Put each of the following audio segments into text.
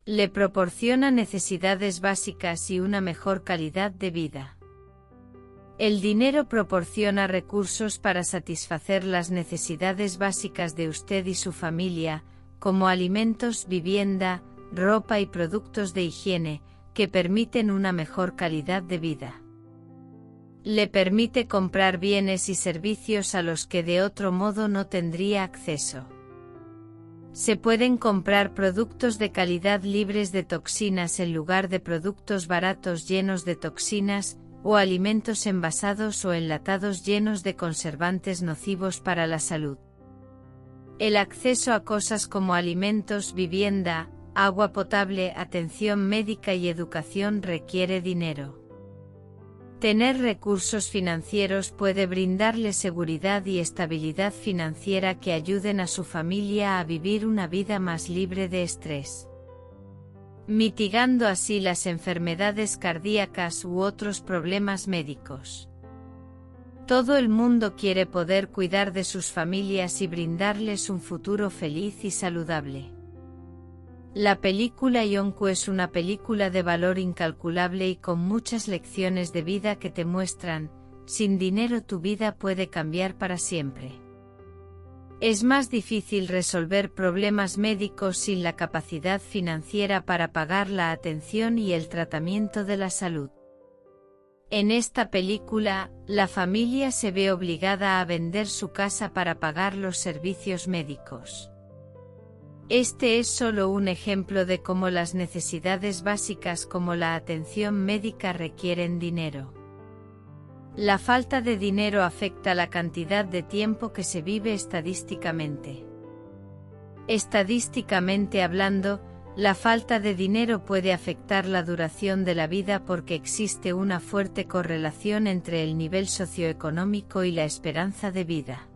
Le proporciona necesidades básicas y una mejor calidad de vida. El dinero proporciona recursos para satisfacer las necesidades básicas de usted y su familia, como alimentos, vivienda, ropa y productos de higiene, que permiten una mejor calidad de vida. Le permite comprar bienes y servicios a los que de otro modo no tendría acceso. Se pueden comprar productos de calidad libres de toxinas en lugar de productos baratos llenos de toxinas, o alimentos envasados o enlatados llenos de conservantes nocivos para la salud. El acceso a cosas como alimentos, vivienda, agua potable, atención médica y educación requiere dinero. Tener recursos financieros puede brindarle seguridad y estabilidad financiera que ayuden a su familia a vivir una vida más libre de estrés, mitigando así las enfermedades cardíacas u otros problemas médicos. Todo el mundo quiere poder cuidar de sus familias y brindarles un futuro feliz y saludable. La película Yonkou es una película de valor incalculable y con muchas lecciones de vida que te muestran, sin dinero tu vida puede cambiar para siempre. Es más difícil resolver problemas médicos sin la capacidad financiera para pagar la atención y el tratamiento de la salud. En esta película, la familia se ve obligada a vender su casa para pagar los servicios médicos. Este es solo un ejemplo de cómo las necesidades básicas como la atención médica requieren dinero. La falta de dinero afecta la cantidad de tiempo que se vive estadísticamente. Estadísticamente hablando, la falta de dinero puede afectar la duración de la vida porque existe una fuerte correlación entre el nivel socioeconómico y la esperanza de vida.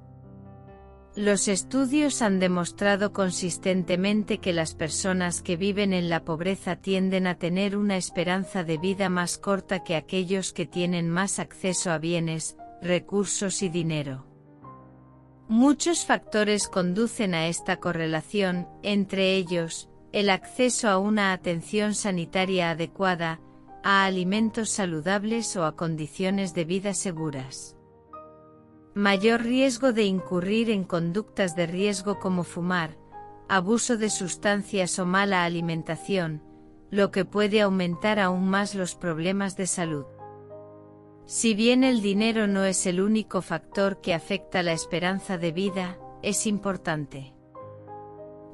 Los estudios han demostrado consistentemente que las personas que viven en la pobreza tienden a tener una esperanza de vida más corta que aquellos que tienen más acceso a bienes, recursos y dinero. Muchos factores conducen a esta correlación, entre ellos, el acceso a una atención sanitaria adecuada, a alimentos saludables o a condiciones de vida seguras. Mayor riesgo de incurrir en conductas de riesgo como fumar, abuso de sustancias o mala alimentación, lo que puede aumentar aún más los problemas de salud. Si bien el dinero no es el único factor que afecta la esperanza de vida, es importante.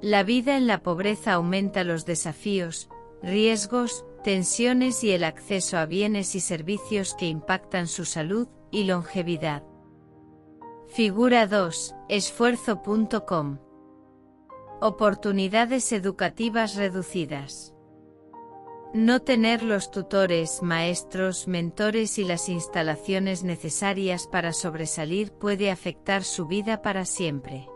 La vida en la pobreza aumenta los desafíos, riesgos, tensiones y el acceso a bienes y servicios que impactan su salud y longevidad. Figura 2, esfuerzo.com. Oportunidades educativas reducidas. No tener los tutores, maestros, mentores y las instalaciones necesarias para sobresalir puede afectar su vida para siempre.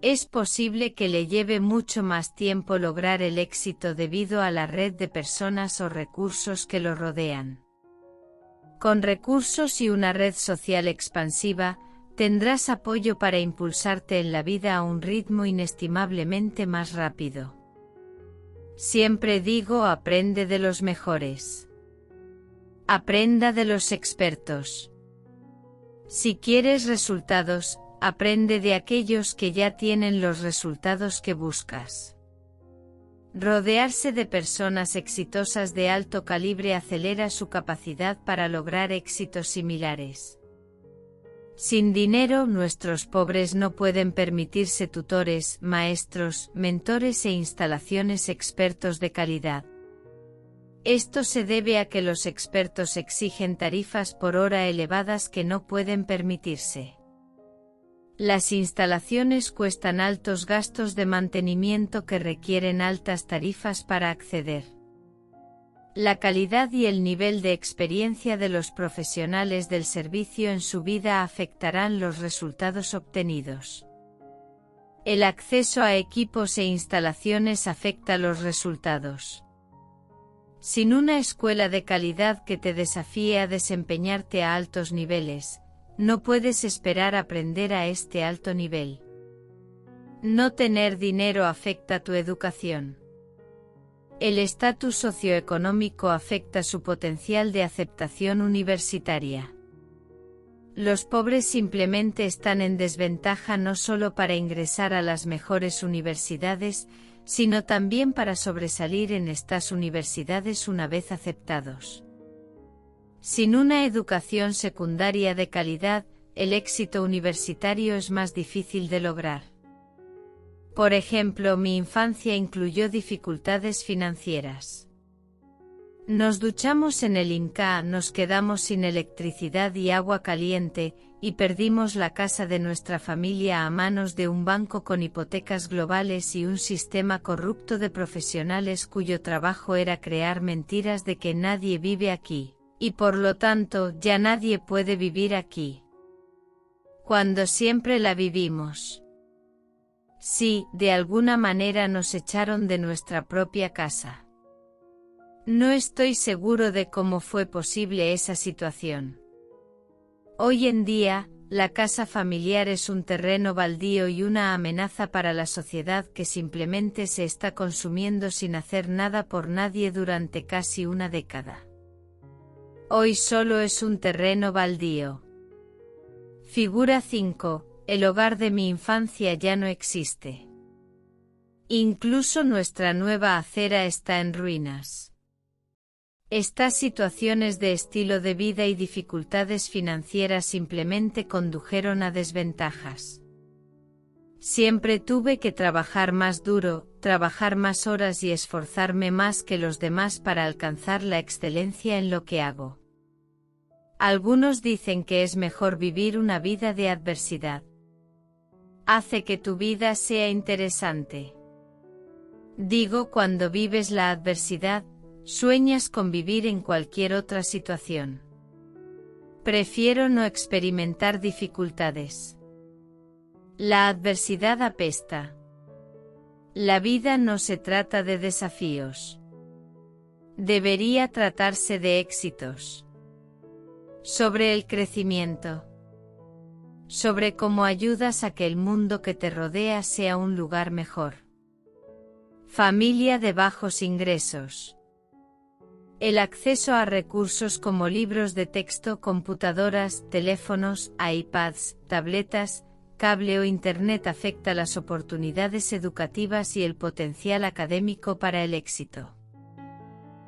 Es posible que le lleve mucho más tiempo lograr el éxito debido a la red de personas o recursos que lo rodean. Con recursos y una red social expansiva, tendrás apoyo para impulsarte en la vida a un ritmo inestimablemente más rápido. Siempre digo, aprende de los mejores. Aprenda de los expertos. Si quieres resultados, aprende de aquellos que ya tienen los resultados que buscas. Rodearse de personas exitosas de alto calibre acelera su capacidad para lograr éxitos similares. Sin dinero, nuestros pobres no pueden permitirse tutores, maestros, mentores e instalaciones expertos de calidad. Esto se debe a que los expertos exigen tarifas por hora elevadas que no pueden permitirse. Las instalaciones cuestan altos gastos de mantenimiento que requieren altas tarifas para acceder. La calidad y el nivel de experiencia de los profesionales del servicio en su vida afectarán los resultados obtenidos. El acceso a equipos e instalaciones afecta los resultados. Sin una escuela de calidad que te desafíe a desempeñarte a altos niveles, no puedes esperar aprender a este alto nivel. No tener dinero afecta tu educación. El estatus socioeconómico afecta su potencial de aceptación universitaria. Los pobres simplemente están en desventaja no solo para ingresar a las mejores universidades, sino también para sobresalir en estas universidades una vez aceptados. Sin una educación secundaria de calidad, el éxito universitario es más difícil de lograr. Por ejemplo, mi infancia incluyó dificultades financieras. Nos duchamos en el Inca, nos quedamos sin electricidad y agua caliente, y perdimos la casa de nuestra familia a manos de un banco con hipotecas globales y un sistema corrupto de profesionales cuyo trabajo era crear mentiras de que nadie vive aquí, y por lo tanto ya nadie puede vivir aquí. Cuando siempre la vivimos. Sí, de alguna manera nos echaron de nuestra propia casa. No estoy seguro de cómo fue posible esa situación. Hoy en día, la casa familiar es un terreno baldío y una amenaza para la sociedad que simplemente se está consumiendo sin hacer nada por nadie durante casi una década. Hoy solo es un terreno baldío. Figura 5. El hogar de mi infancia ya no existe. Incluso nuestra nueva acera está en ruinas. Estas situaciones de estilo de vida y dificultades financieras simplemente condujeron a desventajas. Siempre tuve que trabajar más duro, trabajar más horas y esforzarme más que los demás para alcanzar la excelencia en lo que hago. Algunos dicen que es mejor vivir una vida de adversidad. Hace que tu vida sea interesante. Digo, cuando vives la adversidad, sueñas con vivir en cualquier otra situación. Prefiero no experimentar dificultades. La adversidad apesta. La vida no se trata de desafíos. Debería tratarse de éxitos. Sobre el crecimiento. Sobre cómo ayudas a que el mundo que te rodea sea un lugar mejor. Familia de bajos ingresos. El acceso a recursos como libros de texto, computadoras, teléfonos, iPads, tabletas, cable o Internet afecta las oportunidades educativas y el potencial académico para el éxito.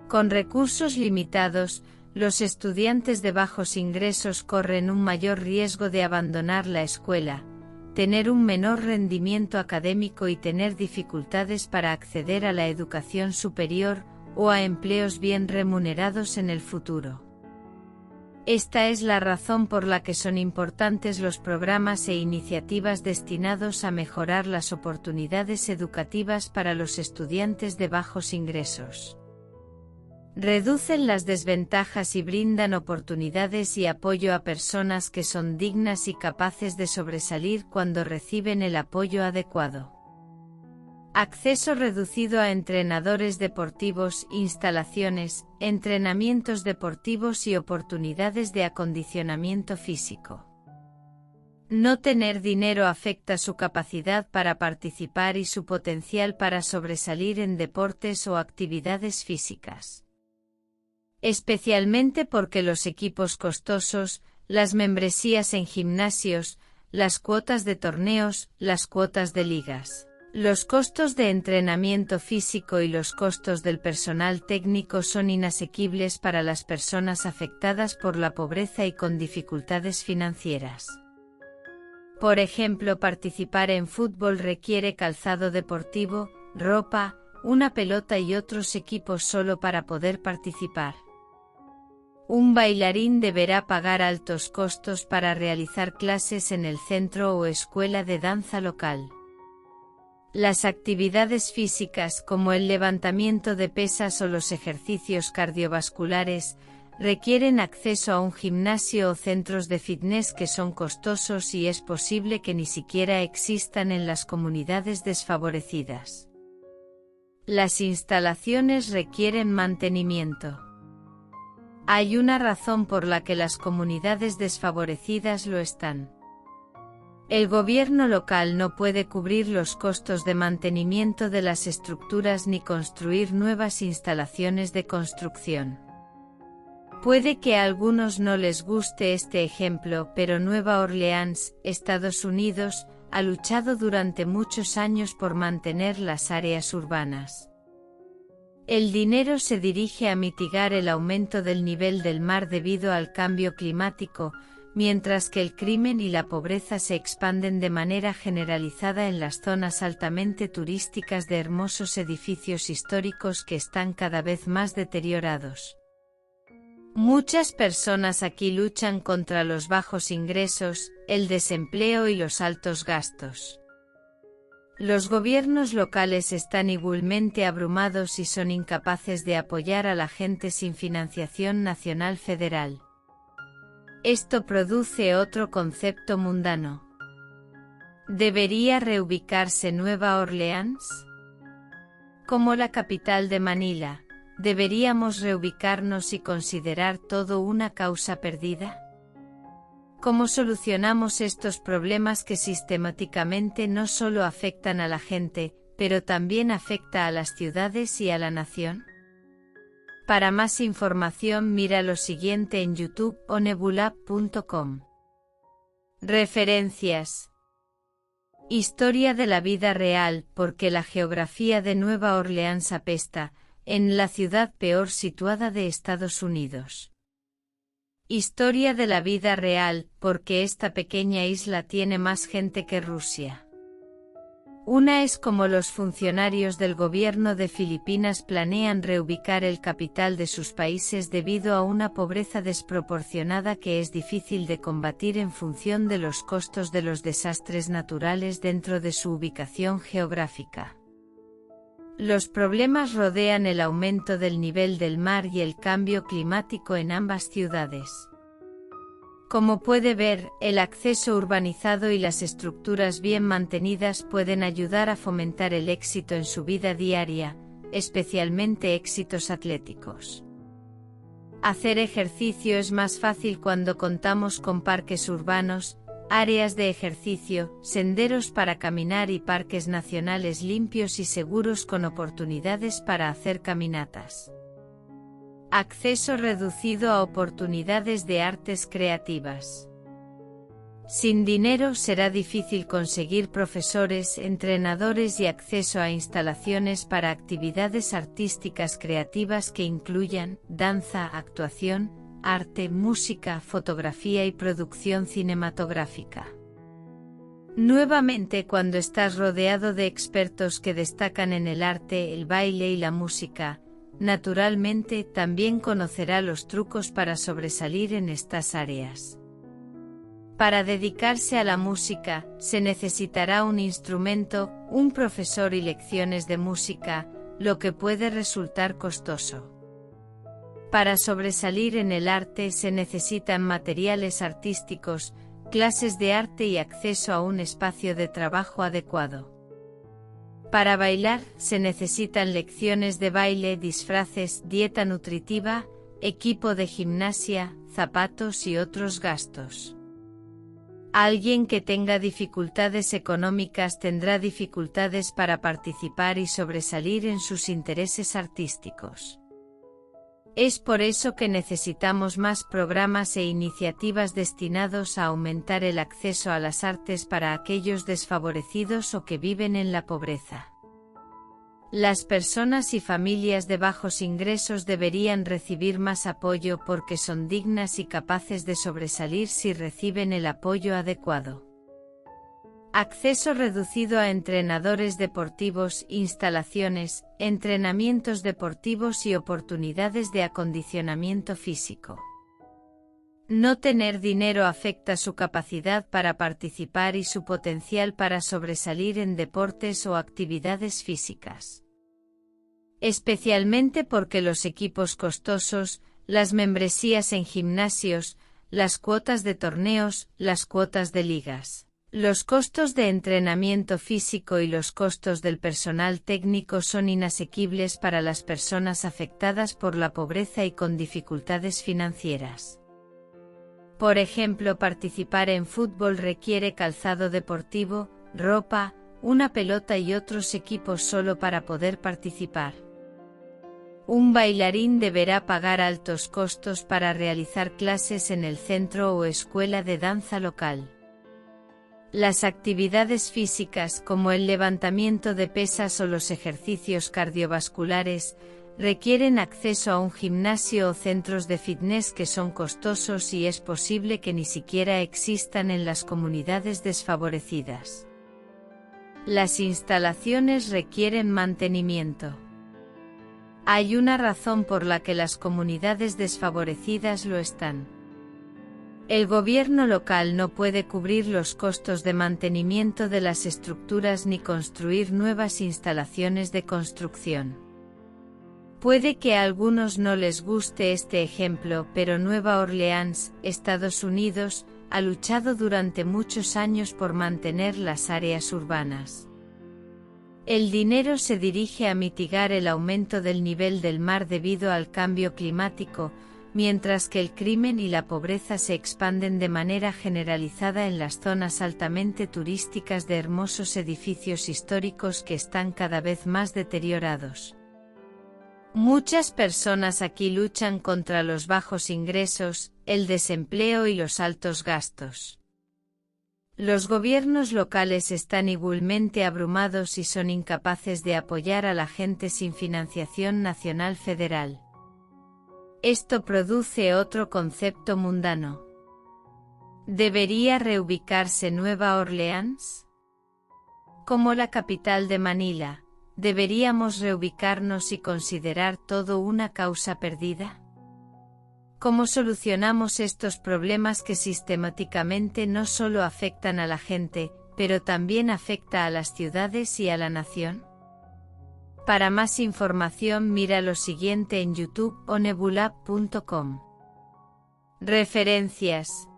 Con recursos limitados, los estudiantes de bajos ingresos corren un mayor riesgo de abandonar la escuela, tener un menor rendimiento académico y tener dificultades para acceder a la educación superior o a empleos bien remunerados en el futuro. Esta es la razón por la que son importantes los programas e iniciativas destinados a mejorar las oportunidades educativas para los estudiantes de bajos ingresos. Reducen las desventajas y brindan oportunidades y apoyo a personas que son dignas y capaces de sobresalir cuando reciben el apoyo adecuado. Acceso reducido a entrenadores deportivos, instalaciones, entrenamientos deportivos y oportunidades de acondicionamiento físico. No tener dinero afecta su capacidad para participar y su potencial para sobresalir en deportes o actividades físicas. Especialmente porque los equipos costosos, las membresías en gimnasios, las cuotas de torneos, las cuotas de ligas, los costos de entrenamiento físico y los costos del personal técnico son inasequibles para las personas afectadas por la pobreza y con dificultades financieras. Por ejemplo, participar en fútbol requiere calzado deportivo, ropa, una pelota y otros equipos solo para poder participar. Un bailarín deberá pagar altos costos para realizar clases en el centro o escuela de danza local. Las actividades físicas como el levantamiento de pesas o los ejercicios cardiovasculares requieren acceso a un gimnasio o centros de fitness que son costosos y es posible que ni siquiera existan en las comunidades desfavorecidas. Las instalaciones requieren mantenimiento. Hay una razón por la que las comunidades desfavorecidas lo están. El gobierno local no puede cubrir los costos de mantenimiento de las estructuras ni construir nuevas instalaciones de construcción. Puede que a algunos no les guste este ejemplo, pero Nueva Orleans, Estados Unidos, ha luchado durante muchos años por mantener las áreas urbanas. El dinero se dirige a mitigar el aumento del nivel del mar debido al cambio climático, mientras que el crimen y la pobreza se expanden de manera generalizada en las zonas altamente turísticas de hermosos edificios históricos que están cada vez más deteriorados. Muchas personas aquí luchan contra los bajos ingresos, el desempleo y los altos gastos. Los gobiernos locales están igualmente abrumados y son incapaces de apoyar a la gente sin financiación nacional federal. Esto produce otro concepto mundano. ¿Debería reubicarse Nueva Orleans? Como la capital de Manila, ¿deberíamos reubicarnos y considerar todo una causa perdida? ¿Cómo solucionamos estos problemas que sistemáticamente no solo afectan a la gente, pero también afecta a las ciudades y a la nación? Para más información mira lo siguiente en YouTube o nebula.com. Referencias. Historia de la vida real, porque la geografía de Nueva Orleans apesta, en la ciudad peor situada de Estados Unidos. Historia de la vida real, porque esta pequeña isla tiene más gente que Rusia. Una es como los funcionarios del gobierno de Filipinas planean reubicar el capital de sus países debido a una pobreza desproporcionada que es difícil de combatir en función de los costos de los desastres naturales dentro de su ubicación geográfica. Los problemas rodean el aumento del nivel del mar y el cambio climático en ambas ciudades. Como puede ver, el acceso urbanizado y las estructuras bien mantenidas pueden ayudar a fomentar el éxito en su vida diaria, especialmente éxitos atléticos. Hacer ejercicio es más fácil cuando contamos con parques urbanos, áreas de ejercicio, senderos para caminar y parques nacionales limpios y seguros con oportunidades para hacer caminatas. Acceso reducido a oportunidades de artes creativas. Sin dinero será difícil conseguir profesores, entrenadores y acceso a instalaciones para actividades artísticas creativas que incluyan danza, actuación, arte, música, fotografía y producción cinematográfica. Nuevamente, cuando estás rodeado de expertos que destacan en el arte, el baile y la música, naturalmente también conocerá los trucos para sobresalir en estas áreas. Para dedicarse a la música, se necesitará un instrumento, un profesor y lecciones de música, lo que puede resultar costoso. Para sobresalir en el arte se necesitan materiales artísticos, clases de arte y acceso a un espacio de trabajo adecuado. Para bailar, se necesitan lecciones de baile, disfraces, dieta nutritiva, equipo de gimnasia, zapatos y otros gastos. Alguien que tenga dificultades económicas tendrá dificultades para participar y sobresalir en sus intereses artísticos. Es por eso que necesitamos más programas e iniciativas destinados a aumentar el acceso a las artes para aquellos desfavorecidos o que viven en la pobreza. Las personas y familias de bajos ingresos deberían recibir más apoyo porque son dignas y capaces de sobresalir si reciben el apoyo adecuado. Acceso reducido a entrenadores deportivos, instalaciones, entrenamientos deportivos y oportunidades de acondicionamiento físico. No tener dinero afecta su capacidad para participar y su potencial para sobresalir en deportes o actividades físicas. Especialmente porque los equipos costosos, las membresías en gimnasios, las cuotas de torneos, las cuotas de ligas, los costos de entrenamiento físico y los costos del personal técnico son inasequibles para las personas afectadas por la pobreza y con dificultades financieras. Por ejemplo, participar en fútbol requiere calzado deportivo, ropa, una pelota y otros equipos solo para poder participar. Un bailarín deberá pagar altos costos para realizar clases en el centro o escuela de danza local. Las actividades físicas como el levantamiento de pesas o los ejercicios cardiovasculares requieren acceso a un gimnasio o centros de fitness que son costosos y es posible que ni siquiera existan en las comunidades desfavorecidas. Las instalaciones requieren mantenimiento. Hay una razón por la que las comunidades desfavorecidas lo están. El gobierno local no puede cubrir los costos de mantenimiento de las estructuras ni construir nuevas instalaciones de construcción. Puede que a algunos no les guste este ejemplo, pero Nueva Orleans, Estados Unidos, ha luchado durante muchos años por mantener las áreas urbanas. El dinero se dirige a mitigar el aumento del nivel del mar debido al cambio climático, mientras que el crimen y la pobreza se expanden de manera generalizada en las zonas altamente turísticas de hermosos edificios históricos que están cada vez más deteriorados. Muchas personas aquí luchan contra los bajos ingresos, el desempleo y los altos gastos. Los gobiernos locales están igualmente abrumados y son incapaces de apoyar a la gente sin financiación nacional federal. Esto produce otro concepto mundano. ¿Debería reubicarse Nueva Orleans? Como la capital de Manila, ¿deberíamos reubicarnos y considerar todo una causa perdida? ¿Cómo solucionamos estos problemas que sistemáticamente no solo afectan a la gente, pero también afecta a las ciudades y a la nación? Para más información mira lo siguiente en YouTube o nebula.com. Referencias.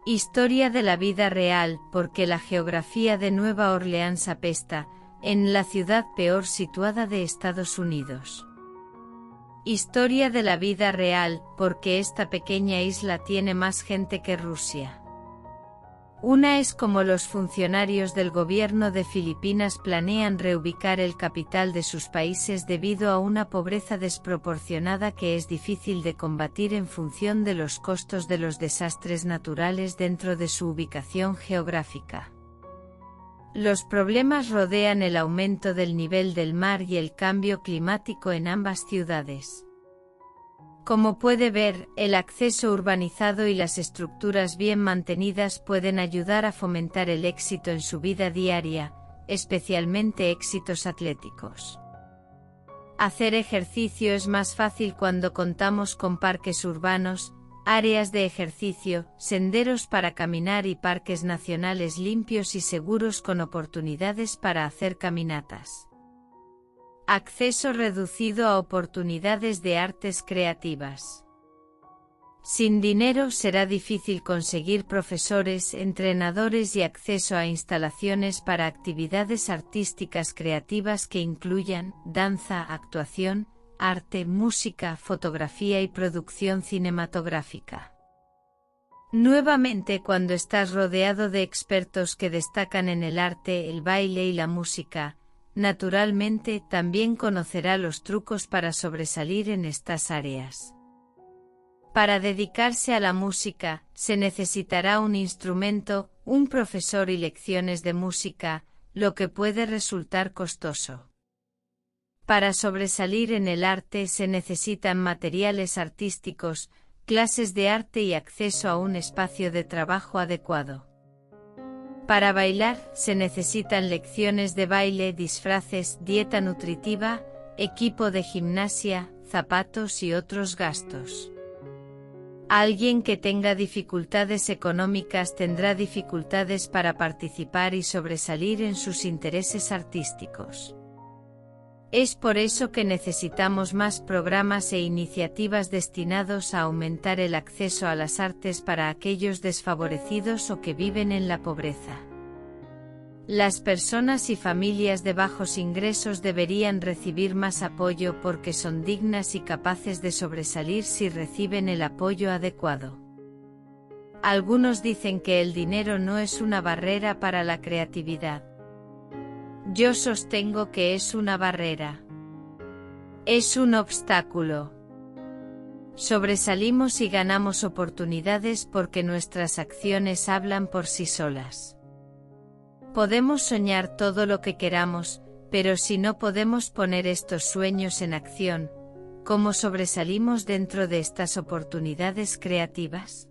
Historia de la vida real, porque la geografía de Nueva Orleans apesta, en la ciudad peor situada de Estados Unidos. Historia de la vida real, porque esta pequeña isla tiene más gente que Rusia. Una es como los funcionarios del gobierno de Filipinas planean reubicar el capital de sus países debido a una pobreza desproporcionada que es difícil de combatir en función de los costos de los desastres naturales dentro de su ubicación geográfica. Los problemas rodean el aumento del nivel del mar y el cambio climático en ambas ciudades. Como puede ver, el acceso urbanizado y las estructuras bien mantenidas pueden ayudar a fomentar el éxito en su vida diaria, especialmente éxitos atléticos. Hacer ejercicio es más fácil cuando contamos con parques urbanos, áreas de ejercicio, senderos para caminar y parques nacionales limpios y seguros con oportunidades para hacer caminatas. Acceso reducido a oportunidades de artes creativas. Sin dinero será difícil conseguir profesores, entrenadores y acceso a instalaciones para actividades artísticas creativas que incluyan danza, actuación, arte, música, fotografía y producción cinematográfica. Nuevamente, cuando estás rodeado de expertos que destacan en el arte, el baile y la música, naturalmente también conocerá los trucos para sobresalir en estas áreas. Para dedicarse a la música, se necesitará un instrumento, un profesor y lecciones de música, lo que puede resultar costoso. Para sobresalir en el arte se necesitan materiales artísticos, clases de arte y acceso a un espacio de trabajo adecuado. Para bailar, se necesitan lecciones de baile, disfraces, dieta nutritiva, equipo de gimnasia, zapatos y otros gastos. Alguien que tenga dificultades económicas tendrá dificultades para participar y sobresalir en sus intereses artísticos. Es por eso que necesitamos más programas e iniciativas destinados a aumentar el acceso a las artes para aquellos desfavorecidos o que viven en la pobreza. Las personas y familias de bajos ingresos deberían recibir más apoyo porque son dignas y capaces de sobresalir si reciben el apoyo adecuado. Algunos dicen que el dinero no es una barrera para la creatividad. Yo sostengo que es una barrera. Es un obstáculo. Sobresalimos y ganamos oportunidades porque nuestras acciones hablan por sí solas. Podemos soñar todo lo que queramos, pero si no podemos poner estos sueños en acción, ¿cómo sobresalimos dentro de estas oportunidades creativas?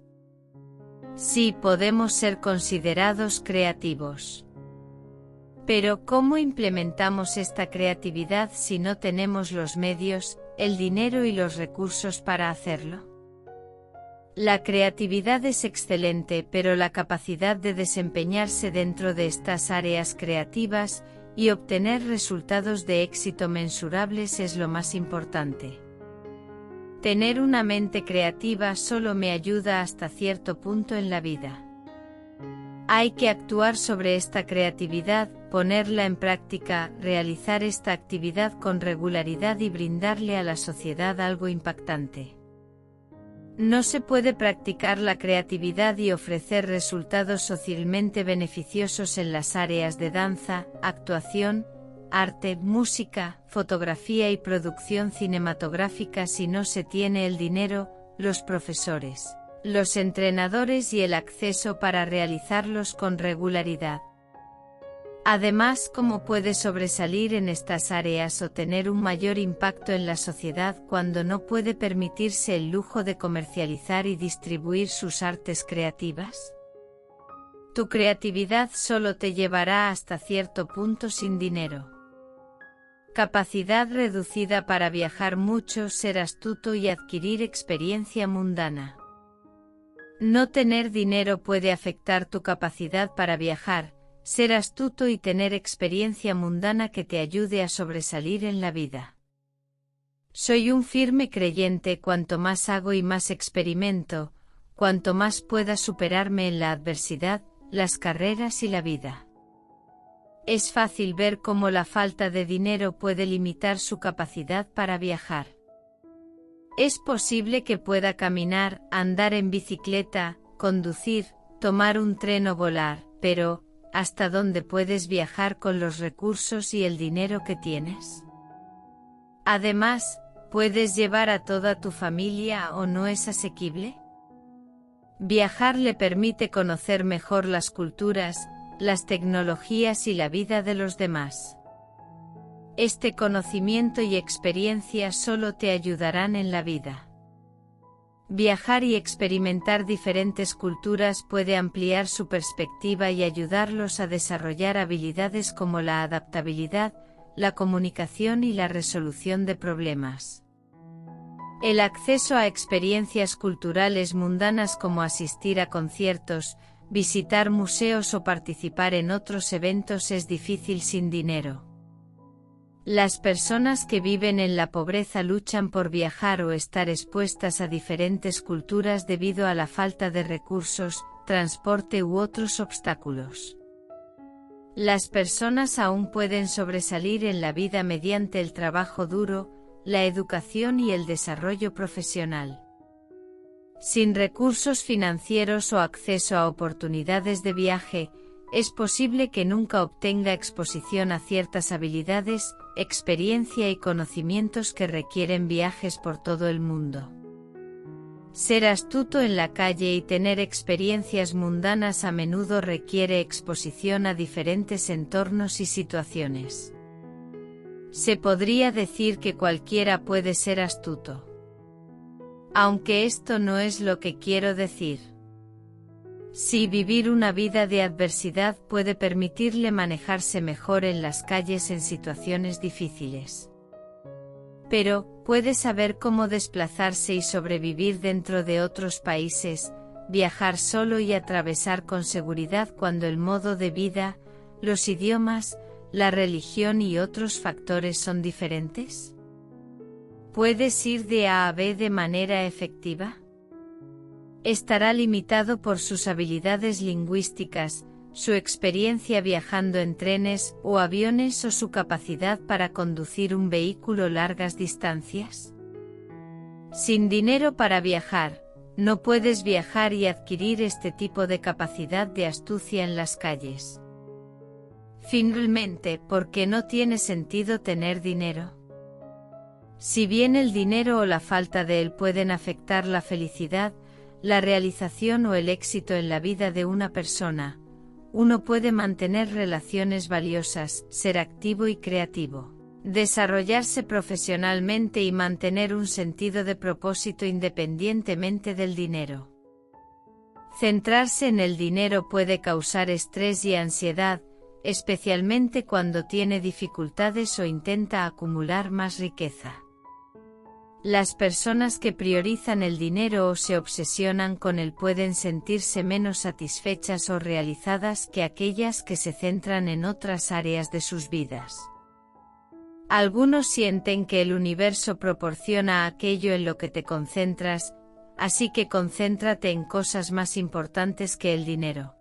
Sí, podemos ser considerados creativos. Pero ¿cómo implementamos esta creatividad si no tenemos los medios, el dinero y los recursos para hacerlo? La creatividad es excelente, pero la capacidad de desempeñarse dentro de estas áreas creativas y obtener resultados de éxito mensurables es lo más importante. Tener una mente creativa solo me ayuda hasta cierto punto en la vida. Hay que actuar sobre esta creatividad, ponerla en práctica, realizar esta actividad con regularidad y brindarle a la sociedad algo impactante. No se puede practicar la creatividad y ofrecer resultados socialmente beneficiosos en las áreas de danza, actuación, arte, música, fotografía y producción cinematográfica si no se tiene el dinero, los profesores, los entrenadores y el acceso para realizarlos con regularidad. Además, ¿cómo puede sobresalir en estas áreas o tener un mayor impacto en la sociedad cuando no puede permitirse el lujo de comercializar y distribuir sus artes creativas? Tu creatividad solo te llevará hasta cierto punto sin dinero. Capacidad reducida para viajar mucho, ser astuto y adquirir experiencia mundana. No tener dinero puede afectar tu capacidad para viajar, ser astuto y tener experiencia mundana que te ayude a sobresalir en la vida. Soy un firme creyente: cuanto más hago y más experimento, cuanto más pueda superarme en la adversidad, las carreras y la vida. Es fácil ver cómo la falta de dinero puede limitar su capacidad para viajar. Es posible que pueda caminar, andar en bicicleta, conducir, tomar un tren o volar, pero ¿hasta dónde puedes viajar con los recursos y el dinero que tienes? Además, ¿puedes llevar a toda tu familia o no es asequible? Viajar le permite conocer mejor las culturas, las tecnologías y la vida de los demás. Este conocimiento y experiencia solo te ayudarán en la vida. Viajar y experimentar diferentes culturas puede ampliar su perspectiva y ayudarlos a desarrollar habilidades como la adaptabilidad, la comunicación y la resolución de problemas. El acceso a experiencias culturales mundanas como asistir a conciertos, visitar museos o participar en otros eventos es difícil sin dinero. Las personas que viven en la pobreza luchan por viajar o estar expuestas a diferentes culturas debido a la falta de recursos, transporte u otros obstáculos. Las personas aún pueden sobresalir en la vida mediante el trabajo duro, la educación y el desarrollo profesional. Sin recursos financieros o acceso a oportunidades de viaje, es posible que nunca obtenga exposición a ciertas habilidades, experiencia y conocimientos que requieren viajes por todo el mundo. Ser astuto en la calle y tener experiencias mundanas a menudo requiere exposición a diferentes entornos y situaciones. Se podría decir que cualquiera puede ser astuto. Aunque esto no es lo que quiero decir. Sí, vivir una vida de adversidad puede permitirle manejarse mejor en las calles en situaciones difíciles. Pero, puede saber cómo desplazarse y sobrevivir dentro de otros países, viajar solo y atravesar con seguridad cuando el modo de vida, los idiomas, la religión y otros factores son diferentes. ¿Puedes ir de A a B de manera efectiva? Estará limitado por sus habilidades lingüísticas, su experiencia viajando en trenes o aviones o su capacidad para conducir un vehículo largas distancias. Sin dinero para viajar, no puedes viajar y adquirir este tipo de capacidad de astucia en las calles. Finalmente, ¿por qué no tiene sentido tener dinero? Si bien el dinero o la falta de él pueden afectar la felicidad, la realización o el éxito en la vida de una persona, uno puede mantener relaciones valiosas, ser activo y creativo, desarrollarse profesionalmente y mantener un sentido de propósito independientemente del dinero. Centrarse en el dinero puede causar estrés y ansiedad, especialmente cuando tiene dificultades o intenta acumular más riqueza. Las personas que priorizan el dinero o se obsesionan con él pueden sentirse menos satisfechas o realizadas que aquellas que se centran en otras áreas de sus vidas. Algunos sienten que el universo proporciona aquello en lo que te concentras, así que concéntrate en cosas más importantes que el dinero.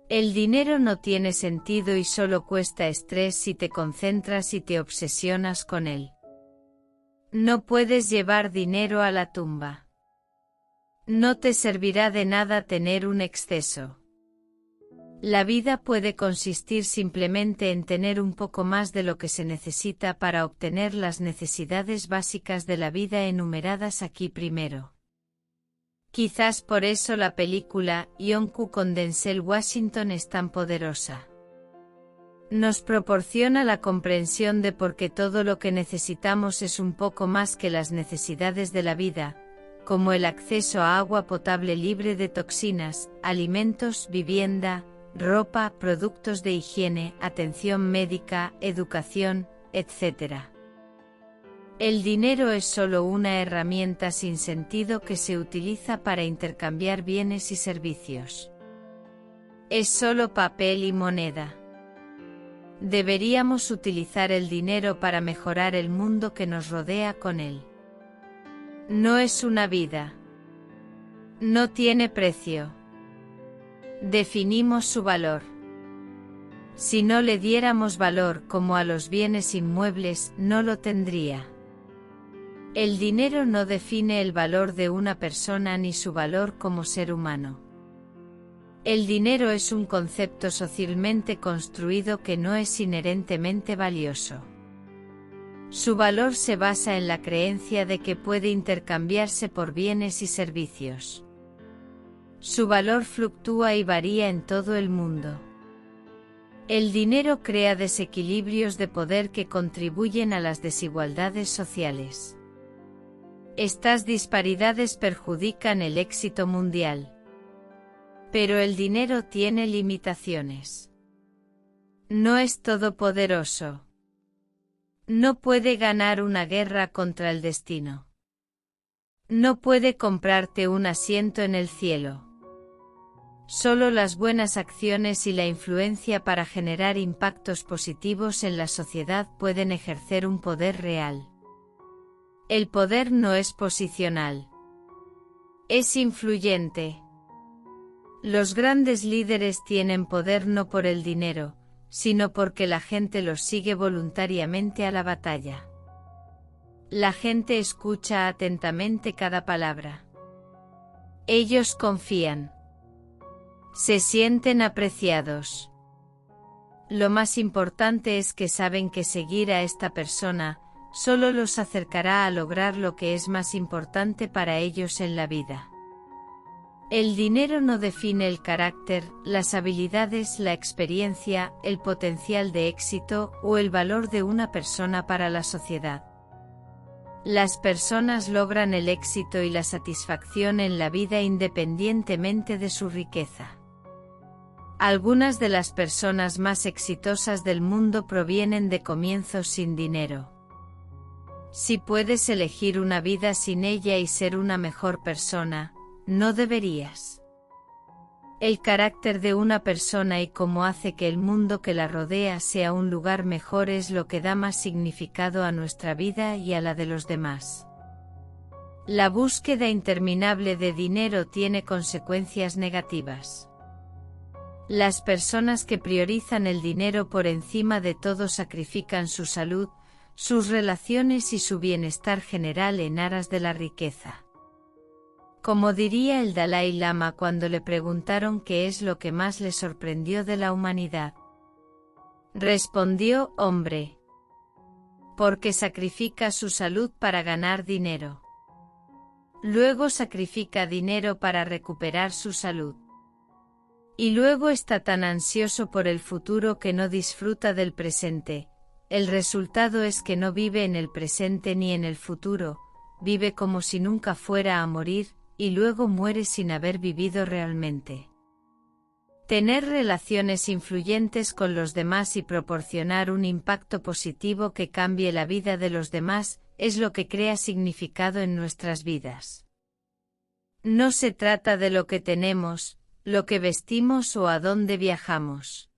El dinero no tiene sentido y solo cuesta estrés si te concentras y te obsesionas con él. No puedes llevar dinero a la tumba. No te servirá de nada tener un exceso. La vida puede consistir simplemente en tener un poco más de lo que se necesita para obtener las necesidades básicas de la vida enumeradas aquí primero. Quizás por eso la película Yonkou con Denzel Washington es tan poderosa. Nos proporciona la comprensión de por qué todo lo que necesitamos es un poco más que las necesidades de la vida, como el acceso a agua potable libre de toxinas, alimentos, vivienda, ropa, productos de higiene, atención médica, educación, etc. El dinero es solo una herramienta sin sentido que se utiliza para intercambiar bienes y servicios. Es solo papel y moneda. Deberíamos utilizar el dinero para mejorar el mundo que nos rodea con él. No es una vida. No tiene precio. Definimos su valor. Si no le diéramos valor como a los bienes inmuebles, no lo tendría. El dinero no define el valor de una persona ni su valor como ser humano. El dinero es un concepto socialmente construido que no es inherentemente valioso. Su valor se basa en la creencia de que puede intercambiarse por bienes y servicios. Su valor fluctúa y varía en todo el mundo. El dinero crea desequilibrios de poder que contribuyen a las desigualdades sociales. Estas disparidades perjudican el éxito mundial. Pero el dinero tiene limitaciones. No es todopoderoso. No puede ganar una guerra contra el destino. No puede comprarte un asiento en el cielo. Solo las buenas acciones y la influencia para generar impactos positivos en la sociedad pueden ejercer un poder real. El poder no es posicional. Es influyente. Los grandes líderes tienen poder no por el dinero, sino porque la gente los sigue voluntariamente a la batalla. La gente escucha atentamente cada palabra. Ellos confían. Se sienten apreciados. Lo más importante es que saben que seguir a esta persona solo los acercará a lograr lo que es más importante para ellos en la vida. El dinero no define el carácter, las habilidades, la experiencia, el potencial de éxito o el valor de una persona para la sociedad. Las personas logran el éxito y la satisfacción en la vida independientemente de su riqueza. Algunas de las personas más exitosas del mundo provienen de comienzos sin dinero. Si puedes elegir una vida sin ella y ser una mejor persona, no deberías. El carácter de una persona y cómo hace que el mundo que la rodea sea un lugar mejor es lo que da más significado a nuestra vida y a la de los demás. La búsqueda interminable de dinero tiene consecuencias negativas. Las personas que priorizan el dinero por encima de todo sacrifican su salud, sus relaciones y su bienestar general en aras de la riqueza. Como diría el Dalai Lama cuando le preguntaron qué es lo que más le sorprendió de la humanidad. Respondió: hombre. Porque sacrifica su salud para ganar dinero. Luego sacrifica dinero para recuperar su salud. Y luego está tan ansioso por el futuro que no disfruta del presente. El resultado es que no vive en el presente ni en el futuro, vive como si nunca fuera a morir, y luego muere sin haber vivido realmente. Tener relaciones influyentes con los demás y proporcionar un impacto positivo que cambie la vida de los demás, es lo que crea significado en nuestras vidas. No se trata de lo que tenemos, lo que vestimos o a dónde viajamos.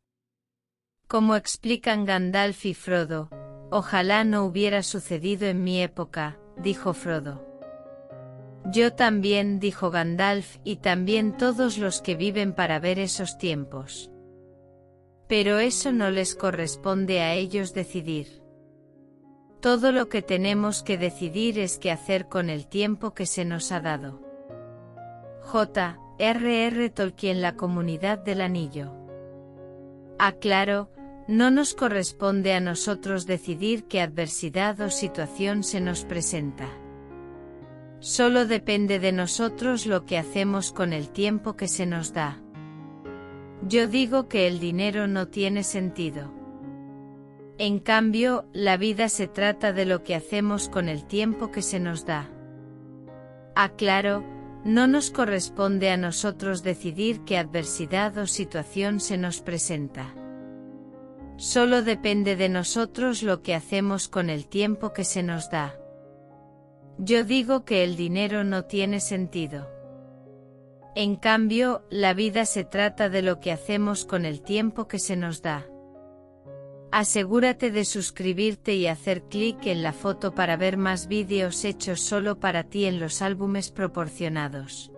Como explican Gandalf y Frodo, ojalá no hubiera sucedido en mi época, dijo Frodo. Yo también, dijo Gandalf, y también todos los que viven para ver esos tiempos. Pero eso no les corresponde a ellos decidir. Todo lo que tenemos que decidir es qué hacer con el tiempo que se nos ha dado. J.R.R. Tolkien, La Comunidad del Anillo. Aclaro, no nos corresponde a nosotros decidir qué adversidad o situación se nos presenta. Solo depende de nosotros lo que hacemos con el tiempo que se nos da. Yo digo que el dinero no tiene sentido. En cambio, la vida se trata de lo que hacemos con el tiempo que se nos da. Aclaro, no nos corresponde a nosotros decidir qué adversidad o situación se nos presenta. Solo depende de nosotros lo que hacemos con el tiempo que se nos da. Yo digo que el dinero no tiene sentido. En cambio, la vida se trata de lo que hacemos con el tiempo que se nos da. Asegúrate de suscribirte y hacer clic en la foto para ver más vídeos hechos solo para ti en los álbumes proporcionados.